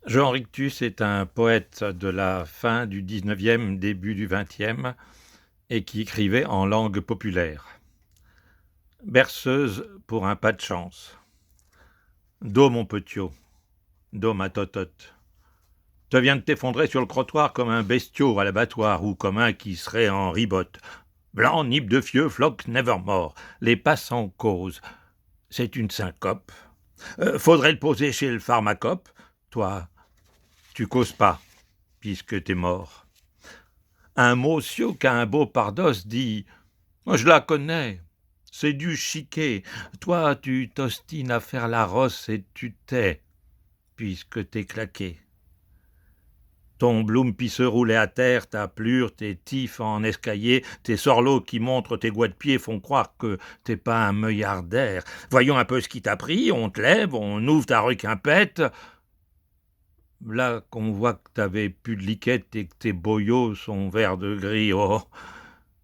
Jean Rictus est un poète de la fin du XIXe, début du XXe, et qui écrivait en langue populaire. Berceuse pour un pas de chance. Do mon petiot, do ma totote. Te viens de t'effondrer sur le crottoir comme un bestiau à l'abattoir ou comme un qui serait en ribote. Blanc, nip de fieux, floc, nevermore. Les passants causent. C'est une syncope. Faudrait le poser chez le pharmacope. Toi, tu causes pas, puisque t'es mort. Un mocio qu'un beau pardos dit « Je la connais, c'est du chiquet. Toi, tu t'ostines à faire la rosse et tu tais, puisque t'es claqué. Ton bloom se rouler à terre, ta plure, tes tifs en escalier, tes sorlots qui montrent tes doigts de pied font croire que t'es pas un meuillard d'air. Voyons un peu ce qui t'a pris, on te lève, on ouvre ta requimpette. Là qu'on voit que t'avais plus de liquette et que tes boyaux sont verts de gris, oh,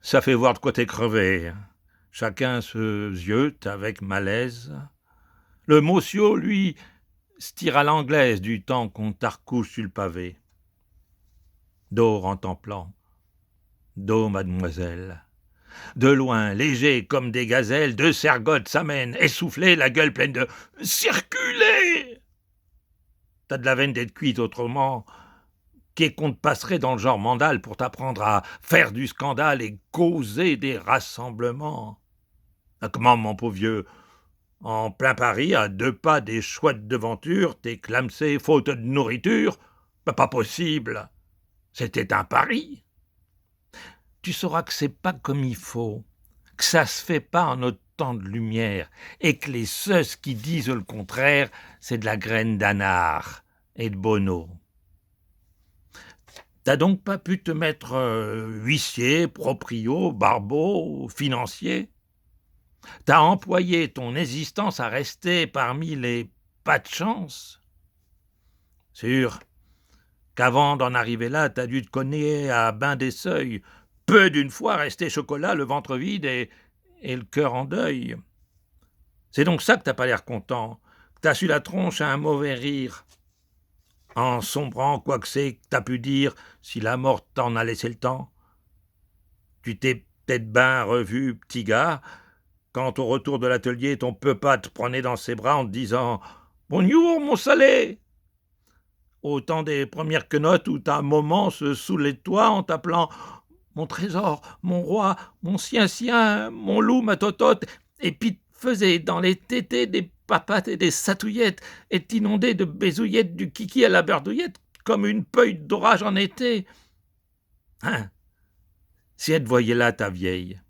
ça fait voir de quoi t'es crevé. Chacun se zieute avec malaise. Le mocio, lui, se tire à l'anglaise du temps qu'on t'arcouche sur le pavé. Do rentemplant, do mademoiselle. De loin, léger comme des gazelles, deux sergottes s'amènent, essoufflées, la gueule pleine de « Circulez !» T'as de la veine d'être cuite autrement qu'est qu'on te passerait dans le genre mandal pour t'apprendre à faire du scandale et causer des rassemblements. Comment, mon pauvre vieux, en plein Paris, à 2 pas des chouettes devanture, t'es clamsé faute de nourriture? Pas possible. C'était un pari. Tu sauras que c'est pas comme il faut, que ça se fait pas en notre temps de lumière, et que les ceux qui disent le contraire, c'est de la graine d'anard et de bonneau. T'as donc pas pu te mettre huissier, proprio, barbeau, financier? T'as employé ton existence à rester parmi les pas de chance? Sûr qu'avant d'en arriver là, t'as dû te cogner à bain des seuils, peu d'une fois resté chocolat, le ventre vide et le cœur en deuil. C'est donc ça que t'as pas l'air content, que t'as su la tronche à un mauvais rire. En sombrant, quoi que c'est que t'as pu dire, si la mort t'en a laissé le temps. Tu t'es peut-être ben revu, petit gars, quand au retour de l'atelier, ton peupat te prenait dans ses bras en te disant « Bonjour, mon salé !» Au temps des premières quenottes où ta maman se saoulait de toi en t'appelant « Mon trésor, mon roi, mon sien, mon loup, ma totote !» et puis te faisait dans les tétés des papates et des satouillettes et t'inondait de baisouillettes du kiki à la berdouillette comme une peuille d'orage en été. Hein? Si elle te voyait là, ta vieille,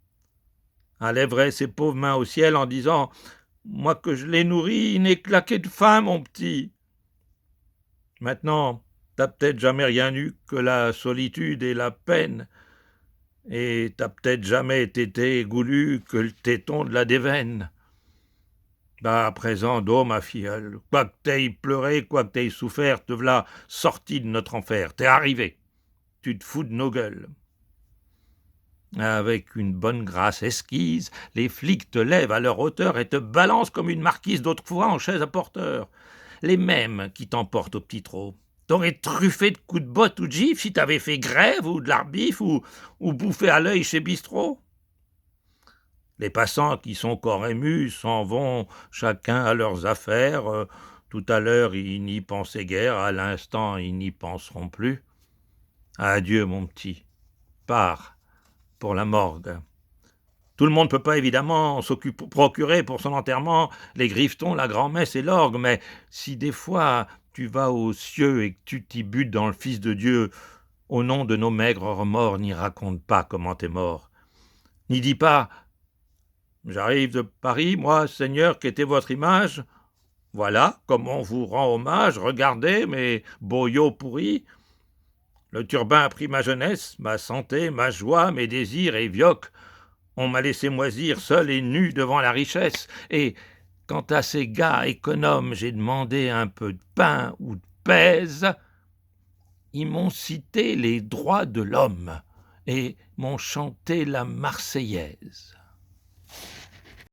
elle lèverait ses pauvres mains au ciel en disant « Moi que je l'ai nourri, il n'est claqué de faim, mon petit. » Maintenant, t'as peut-être jamais rien eu que la solitude et la peine, et t'as peut-être jamais tété goulu que le téton de la déveine. Bah, à présent, do, ma filleule, quoi que t'aies pleuré, quoi que t'aies souffert, te v'là sorti de notre enfer, t'es arrivé. Tu te fous de nos gueules. Avec une bonne grâce esquisse, les flics te lèvent à leur hauteur et te balancent comme une marquise d'autrefois en chaise à porteur. Les mêmes qui t'emportent au petit trot. T'aurais truffé de coups de botte ou de gifle si t'avais fait grève ou de l'arbif ou bouffé à l'œil chez Bistrot. Les passants qui sont corps émus s'en vont chacun à leurs affaires. Tout à l'heure, ils n'y pensaient guère, à l'instant, ils n'y penseront plus. Adieu, mon petit. Pars pour la morgue. Tout le monde ne peut pas évidemment procurer pour son enterrement les griffetons, la grand-messe et l'orgue, mais si des fois tu vas aux cieux et que tu t'y butes dans le Fils de Dieu, au nom de nos maigres remords, n'y raconte pas comment t'es mort. N'y dis pas « J'arrive de Paris, moi, Seigneur, qu'était votre image. Voilà comment on vous rend hommage, regardez mes boyaux pourris. Le turbin a pris ma jeunesse, ma santé, ma joie, mes désirs et vioques. On m'a laissé moisir seul et nu devant la richesse. Et quant à ces gars économes, j'ai demandé un peu de pain ou de pèse. Ils m'ont cité les droits de l'homme et m'ont chanté la Marseillaise. »